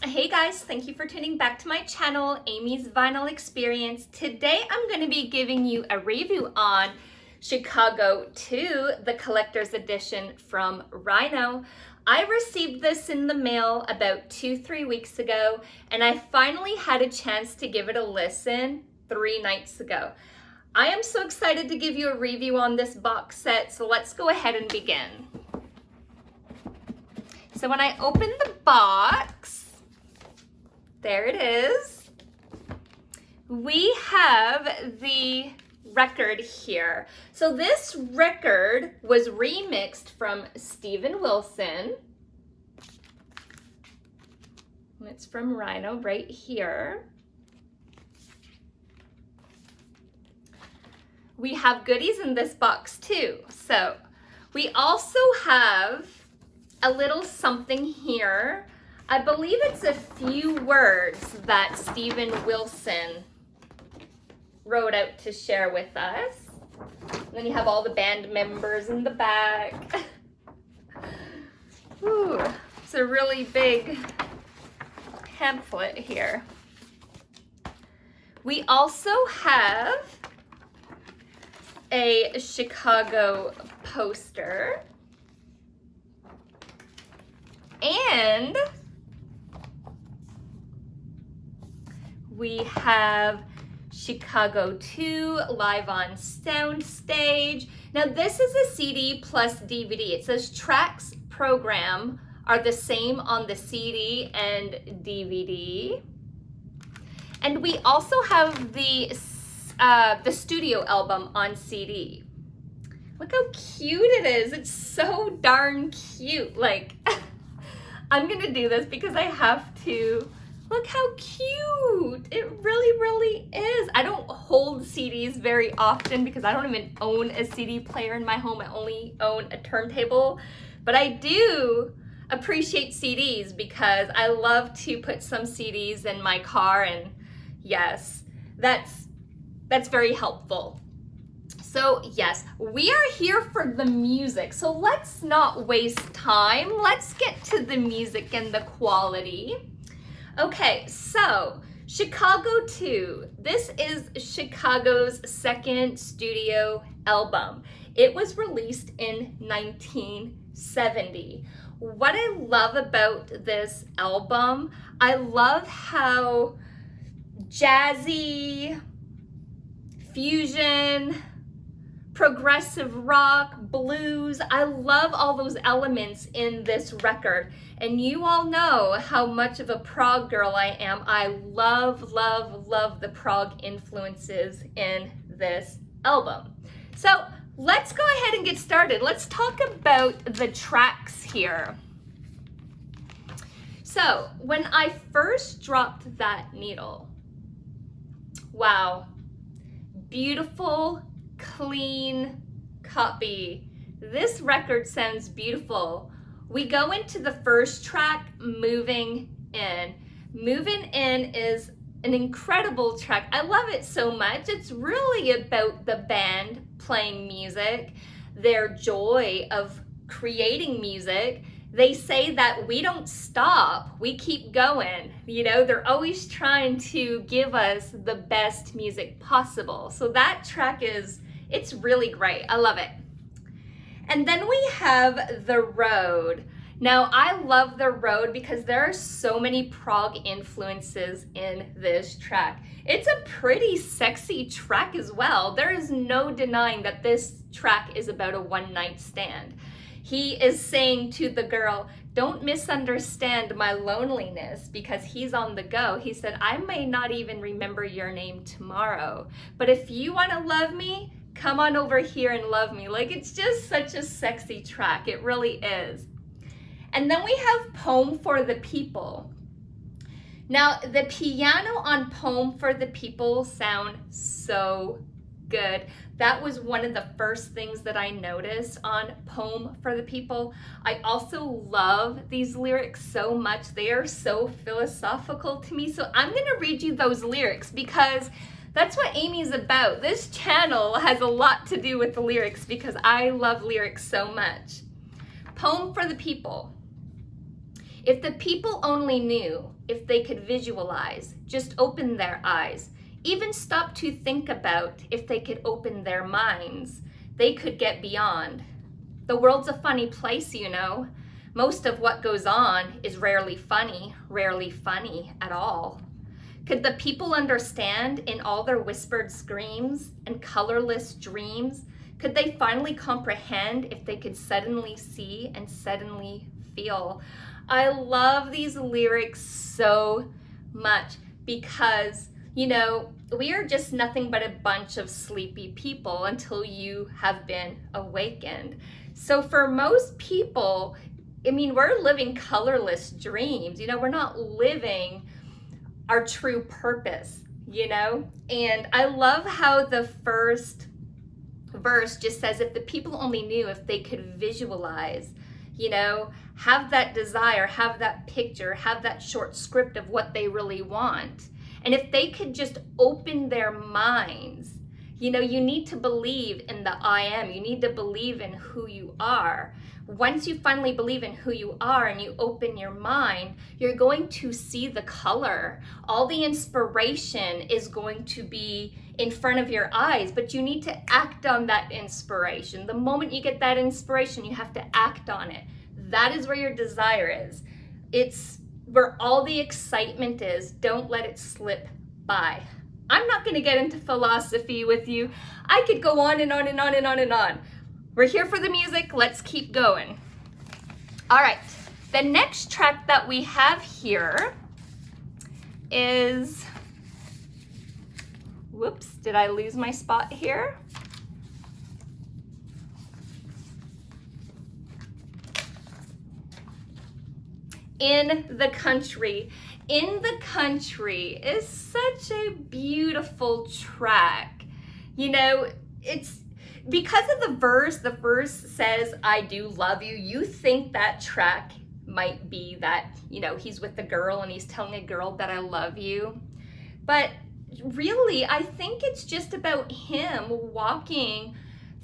Hey guys, thank you for tuning back to my channel, Amy's Vinyl Experience. Today I'm going to be giving you a review on Chicago 2, the collector's edition from Rhino. I received this in the mail about 2-3 weeks ago, and I finally had a chance to give it a listen 3 nights ago. I am so excited to give you a review on this box set, so let's go ahead and begin. So when I open the box, there it is. We have the record here. So this record was remixed from Steven Wilson. And it's from Rhino right here. We have goodies in this box too. So we also have a little something here. I believe it's a few words that Steven Wilson wrote out to share with us. And then you have all the band members in the back. Ooh, it's a really big pamphlet here. We also have a Chicago poster. And we have Chicago 2 live on soundstage. Now this is a CD plus DVD. It says tracks program are the same on the CD and DVD. And we also have the studio album on CD. Look how cute it is. It's so darn cute. Like, I'm gonna do this because I have to. Look how cute. It really, really is. I don't hold CDs very often because I don't even own a CD player in my home. I only own a turntable. But I do appreciate CDs because I love to put some CDs in my car, and yes, that's very helpful. So yes, we are here for the music. So let's not waste time. Let's get to the music and the quality. Okay, so Chicago 2. This is Chicago's second studio album. It was released in 1970. What I love about this album, I love how jazzy, fusion, progressive rock, blues. I love all those elements in this record. And you all know how much of a prog girl I am. I love, love, love the prog influences in this album. So let's go ahead and get started. Let's talk about the tracks here. So when I first dropped that needle, wow, beautiful, clean copy. This record sounds beautiful. We go into the first track, Moving In. Moving In is an incredible track. I love it so much. It's really about the band playing music, their joy of creating music. They say that we don't stop, we keep going. You know, they're always trying to give us the best music possible. So that track it's really great. I love it. And then we have The Road. Now, I love The Road because there are so many prog influences in this track. It's a pretty sexy track as well. There is no denying that this track is about a one-night stand. He is saying to the girl, don't misunderstand my loneliness, because he's on the go. He said, I may not even remember your name tomorrow, but if you want to love me, come on over here and love me. Like, it's just such a sexy track. It really is. And then we have Poem for the People. Now, the piano on Poem for the People sound so good. That was one of the first things that I noticed on Poem for the People. I also love these lyrics so much. They are so philosophical to me. So I'm gonna read you those lyrics because that's what Amy's about. This channel has a lot to do with the lyrics because I love lyrics so much. Poem for the People. If the people only knew, if they could visualize, just open their eyes, even stop to think about, if they could open their minds, they could get beyond. The world's a funny place, you know. Most of what goes on is rarely funny at all. Could the people understand in all their whispered screams and colorless dreams? Could they finally comprehend if they could suddenly see and suddenly feel? I love these lyrics so much because, you know, we are just nothing but a bunch of sleepy people until you have been awakened. So for most people, I mean, we're living colorless dreams. You know, we're not living our true purpose, you know? And I love how the first verse just says, if the people only knew, if they could visualize, you know, have that desire, have that picture, have that short script of what they really want. And if they could just open their minds, you know, you need to believe in the I am. You need to believe in who you are. Once you finally believe in who you are and you open your mind, you're going to see the color. All the inspiration is going to be in front of your eyes, but you need to act on that inspiration. The moment you get that inspiration, you have to act on it. That is where your desire is. It's where all the excitement is. Don't let it slip by. I'm not going to get into philosophy with you. I could go on and on and on and on and on. We're here for the music. Let's keep going. All right. The next track that we have here is, whoops, did I lose my spot here? In the Country. In the Country is such a beautiful track. You know, it's because of the verse says, I do love you. You think that track might be that, you know, he's with the girl and he's telling a girl that I love you. But really, I think it's just about him walking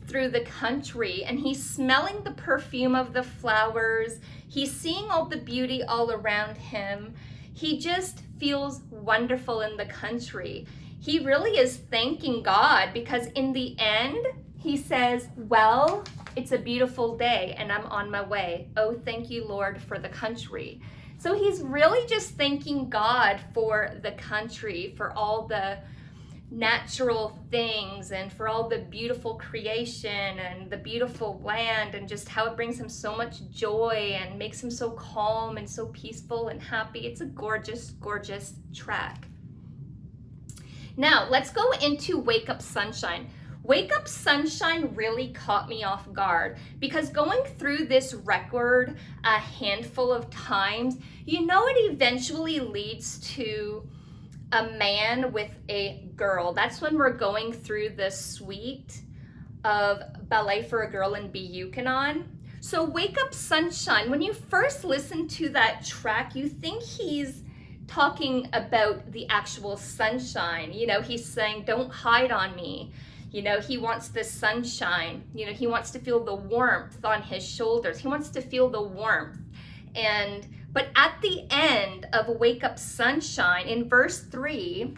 through the country and he's smelling the perfume of the flowers. He's seeing all the beauty all around him. He just feels wonderful in the country. He really is thanking God because in the end, he says, well, it's a beautiful day and I'm on my way. Oh, thank you, Lord, for the country. So he's really just thanking God for the country, for all the natural things and for all the beautiful creation and the beautiful land and just how it brings him so much joy and makes him so calm and so peaceful and happy. It's a gorgeous, gorgeous track. Now, let's go into Wake Up Sunshine. Wake Up Sunshine really caught me off guard because going through this record a handful of times, you know, it eventually leads to a man with a girl. That's when we're going through the suite of Ballet for a Girl in Buchanan. So Wake Up Sunshine, when you first listen to that track, you think he's talking about the actual sunshine. You know, he's saying, don't hide on me. You know, he wants the sunshine. You know, he wants to feel the warmth on his shoulders. He wants to feel the warmth. But at the end of Wake Up Sunshine, in verse 3,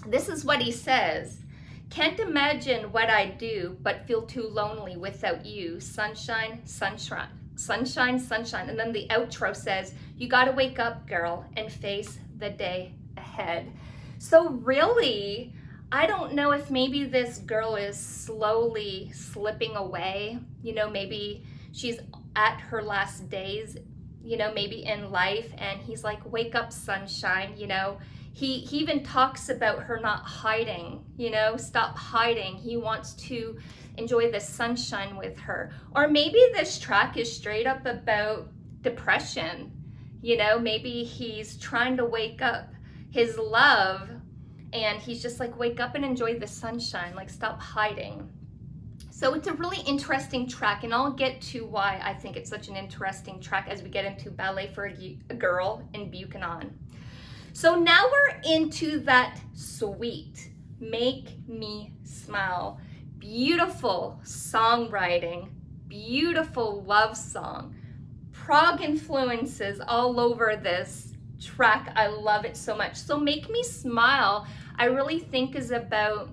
this is what he says. Can't imagine what I'd do, but feel too lonely without you. Sunshine, sunshine, sunshine, sunshine. And then the outro says, you gotta wake up, girl, and face the day ahead. So really, I don't know if maybe this girl is slowly slipping away. You know, maybe she's at her last days, you know, maybe in life, and he's like, wake up, sunshine. You know, he even talks about her not hiding, you know, stop hiding. He wants to enjoy the sunshine with her. Or maybe this track is straight up about depression. You know, maybe he's trying to wake up his love and he's just like, wake up and enjoy the sunshine, like stop hiding. So it's a really interesting track, and I'll get to why I think it's such an interesting track as we get into Ballet for a Girl in Buchanan. So now we're into that suite, Make Me Smile. Beautiful songwriting, beautiful love song, prog influences all over this track. I love it so much. So Make Me Smile, I really think is about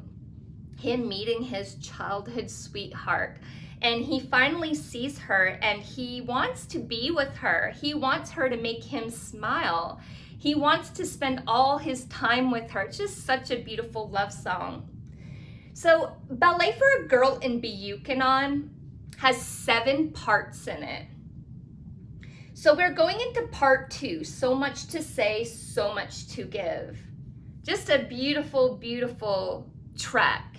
him meeting his childhood sweetheart. And he finally sees her and he wants to be with her. He wants her to make him smile. He wants to spend all his time with her. It's just such a beautiful love song. So Ballet for a Girl in Buchanan has 7 parts in it. So we're going into part 2. So much to say, so much to give. Just a beautiful, beautiful track.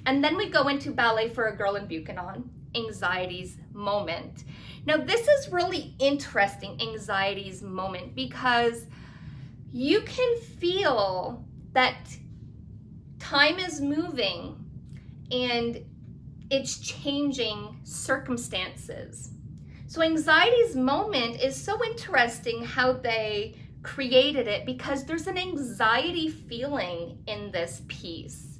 And then we go into Ballet for a Girl in Buchanan, Anxiety's Moment. Now this is really interesting, Anxiety's Moment, because you can feel that time is moving and it's changing circumstances. So Anxiety's Moment is so interesting how they created it, because there's an anxiety feeling in this piece.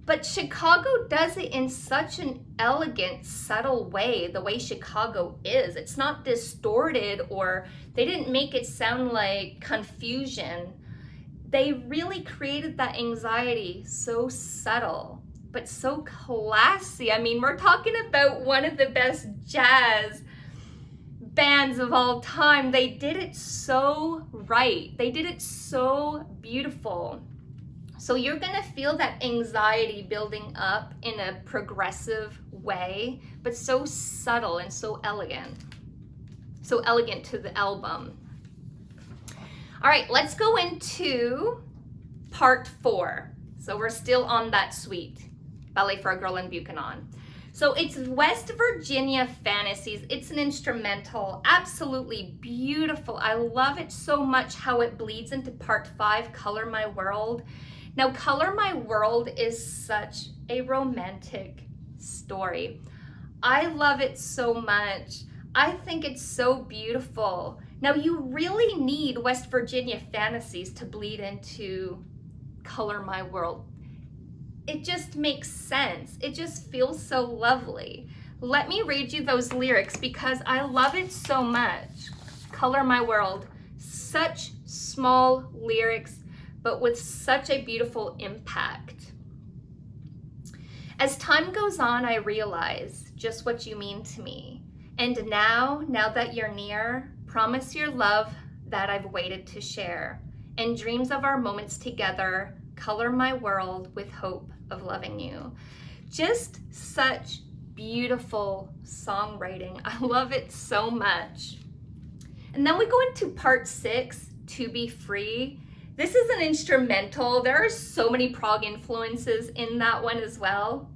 But Chicago does it in such an elegant, subtle way, the way Chicago is. It's not distorted, or they didn't make it sound like confusion. They really created that anxiety so subtle, but so classy. I mean, we're talking about one of the best jazz bands of all time. They did it so right. They did it so beautiful. So you're gonna feel that anxiety building up in a progressive way, but so subtle and so elegant. So elegant to the album. All right, let's go into part 4. So we're still on that suite, Ballet for a Girl in Buchanan. So it's West Virginia Fantasies. It's an instrumental, absolutely beautiful. I love it so much how it bleeds into part 5, Color My World. Now, Color My World is such a romantic story. I love it so much. I think it's so beautiful. Now, you really need West Virginia Fantasies to bleed into Color My World. It just makes sense. It just feels so lovely. Let me read you those lyrics because I love it so much. Color My World, such small lyrics, but with such a beautiful impact. As time goes on, I realize just what you mean to me. And now that you're near, promise your love that I've waited to share. And dreams of our moments together, color my world with hope of loving you. Just such beautiful songwriting. I love it so much. And then we go into part 6, To Be Free. This is an instrumental. There are so many prog influences in that one as well.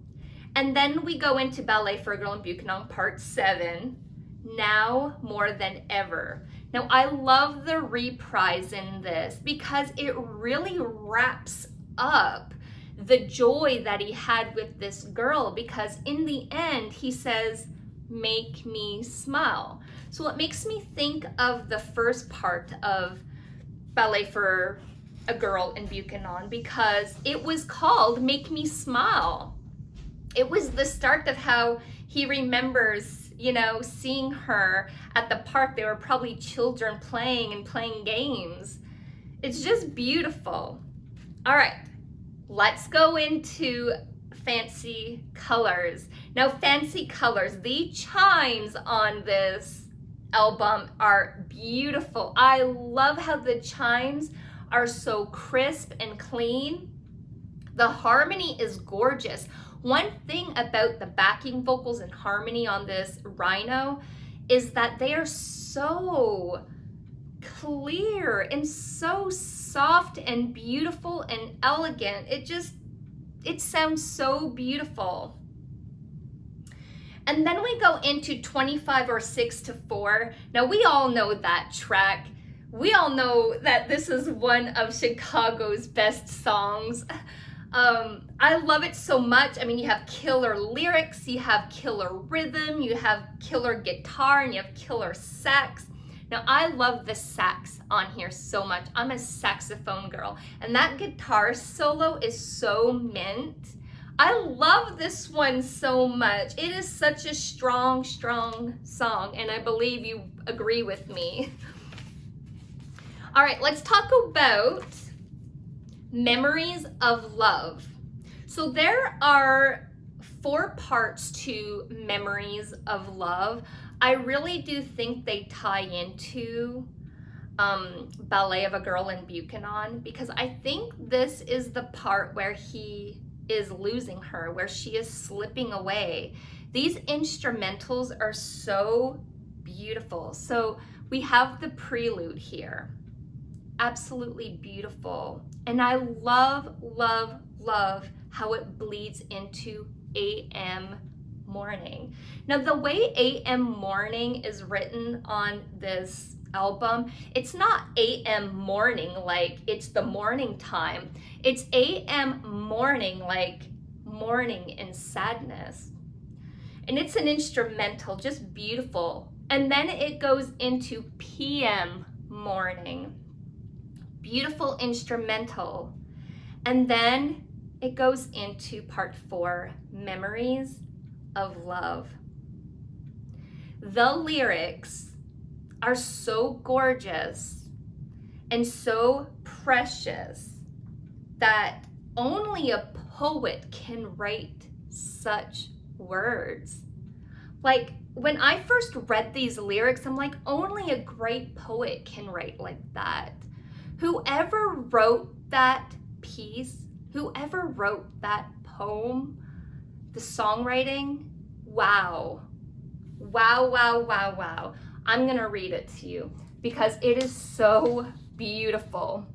And then we go into Ballet for a Girl in Buchanan, part 7, Now More Than Ever. Now, I love the reprise in this because it really wraps up the joy that he had with this girl, because in the end, he says, make me smile. So it makes me think of the first part of Ballet for a Girl in Buchanan, because it was called Make Me Smile. It was the start of how he remembers, seeing her at the park. They were probably children playing games. It's just beautiful. All right, let's go into Fancy Colors. Now, Fancy Colors, the chimes on this album are beautiful. I love how the chimes are so crisp and clean. The harmony is gorgeous. One thing about the backing vocals and harmony on this Rhino is that they are so clear and so soft and beautiful and elegant. It sounds so beautiful. And then we go into 25 or 6 to 4. Now, we all know that track. We all know that this is one of Chicago's best songs. I love it so much. I mean, you have killer lyrics, you have killer rhythm, you have killer guitar, and you have killer sax. Now, I love the sax on here so much. I'm a saxophone girl, and that guitar solo is so mint. I love this one so much. It is such a strong, strong song, and I believe you agree with me. All right, let's talk about Memories of Love. So there are 4 parts to Memories of Love. I really do think they tie into Ballet of a Girl in Buchanan, because I think this is the part where he is losing her, where she is slipping away. These instrumentals are so beautiful. So we have the prelude here. Absolutely beautiful. And I love, love, love how it bleeds into AM Morning. Now, the way AM Morning is written on this album, it's not AM Morning like it's the morning time. It's AM Morning like mourning in sadness. And it's an instrumental, just beautiful. And then it goes into PM Morning. Beautiful instrumental. And then it goes into part 4, Memories of Love. The lyrics are so gorgeous and so precious that only a poet can write such words. Like, when I first read these lyrics, I'm like, only a great poet can write like that. Whoever wrote that piece, whoever wrote that poem, the songwriting, wow. Wow, wow, wow, wow. I'm gonna read it to you because it is so beautiful.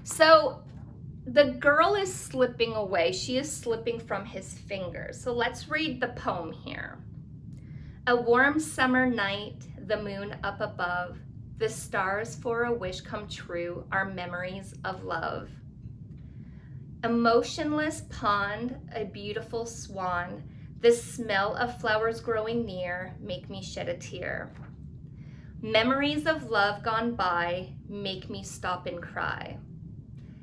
So the girl is slipping away. She is slipping from his fingers. So let's read the poem here. A warm summer night, the moon up above, the stars for a wish come true are memories of love. A motionless pond, a beautiful swan, the smell of flowers growing near make me shed a tear. Memories of love gone by make me stop and cry.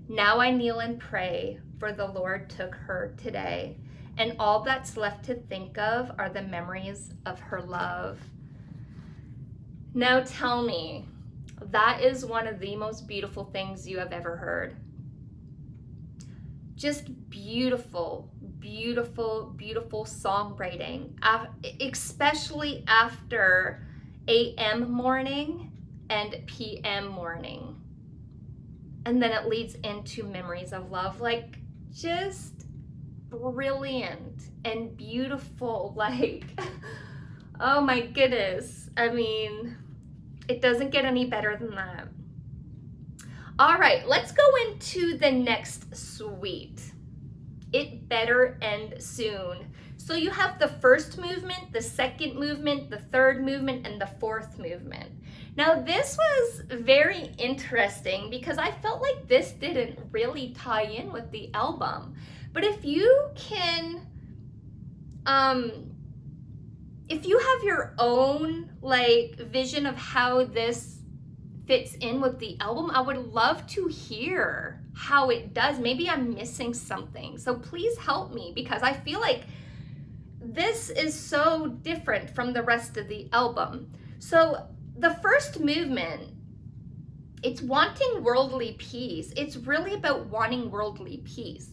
Now I kneel and pray, for the Lord took her today, and all that's left to think of are the memories of her love. Now tell me, that is one of the most beautiful things you have ever heard. Just beautiful, beautiful, beautiful songwriting, especially after AM Morning and PM Morning. And then it leads into Memories of Love, like just brilliant and beautiful, like, oh my goodness. I mean, it doesn't get any better than that. All right, let's go into the next suite. It better end soon. So you have the first movement, the second movement, the third movement, and the fourth movement. Now this was very interesting because I felt like this didn't really tie in with the album. But if you can, if you have your own like vision of how this fits in with the album, I would love to hear how it does. Maybe I'm missing something. So please help me because I feel like this is so different from the rest of the album. So the first movement, it's wanting worldly peace. It's really about wanting worldly peace.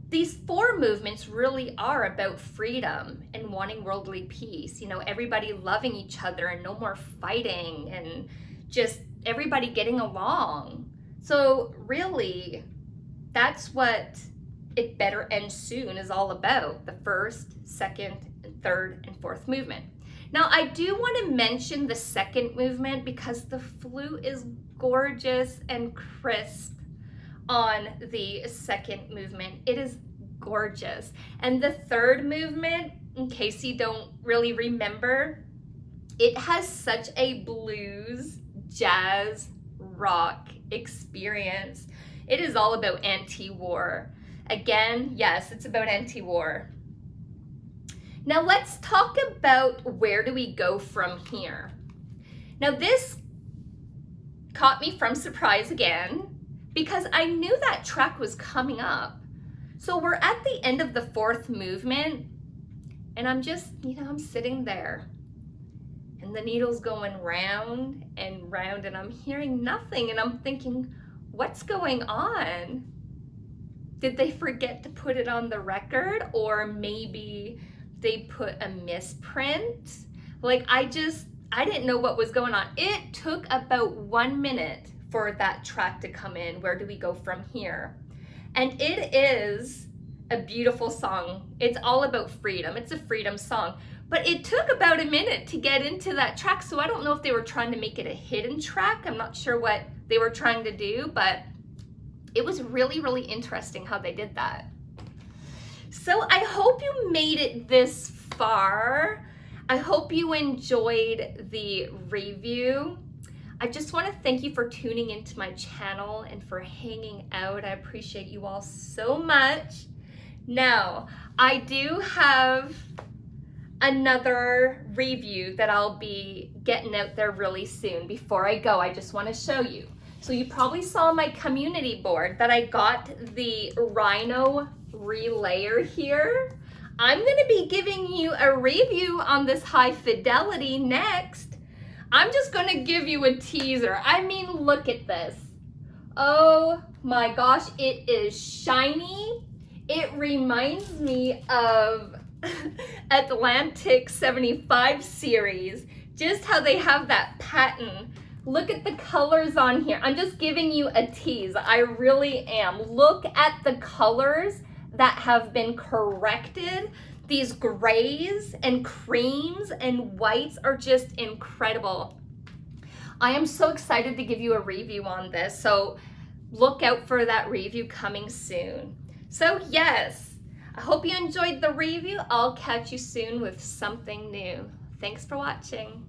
These 4 movements really are about freedom and wanting worldly peace. You know, everybody loving each other and no more fighting and just everybody getting along. So really, that's what It Better End Soon is all about, the first, second, and third, and fourth movement. Now, I do want to mention the second movement because the flute is gorgeous and crisp on the second movement. It is gorgeous. And the third movement, in case you don't really remember, it has such a blues, jazz, rock experience. It is all about anti-war. Again, yes, it's about anti-war. Now let's talk about where do we go from here. Now this caught me from surprise again because I knew that track was coming up. So we're at the end of the fourth movement, and I'm just, I'm sitting there, and the needle's going round and round, and I'm hearing nothing, and I'm thinking, what's going on? Did they forget to put it on the record? Or maybe they put a misprint? Like, I didn't know what was going on. It took about 1 minute for that track to come in. Where do we go from here? And it is a beautiful song. It's all about freedom. It's a freedom song. But it took about a minute to get into that track, so I don't know if they were trying to make it a hidden track. I'm not sure what they were trying to do, but it was really, really interesting how they did that. So I hope you made it this far. I hope you enjoyed the review. I just want to thank you for tuning into my channel and for hanging out. I appreciate you all so much. Now, I do have another review that I'll be getting out there really soon. Before I go, I just want to show you. So you probably saw on my community board that I got the Rhino relayer here. I'm going to be giving you a review on this high fidelity next. I'm just going to give you a teaser. I mean, look at this. Oh my gosh, it is shiny. It reminds me of Atlantic 75 series, just how they have that pattern. Look at the colors on here. I'm just giving you a tease. I really am. Look at the colors that have been corrected. These grays and creams and whites are just incredible. I am so excited to give you a review on this, so look out for that review coming soon. So yes, I hope you enjoyed the review. I'll catch you soon with something new. Thanks for watching.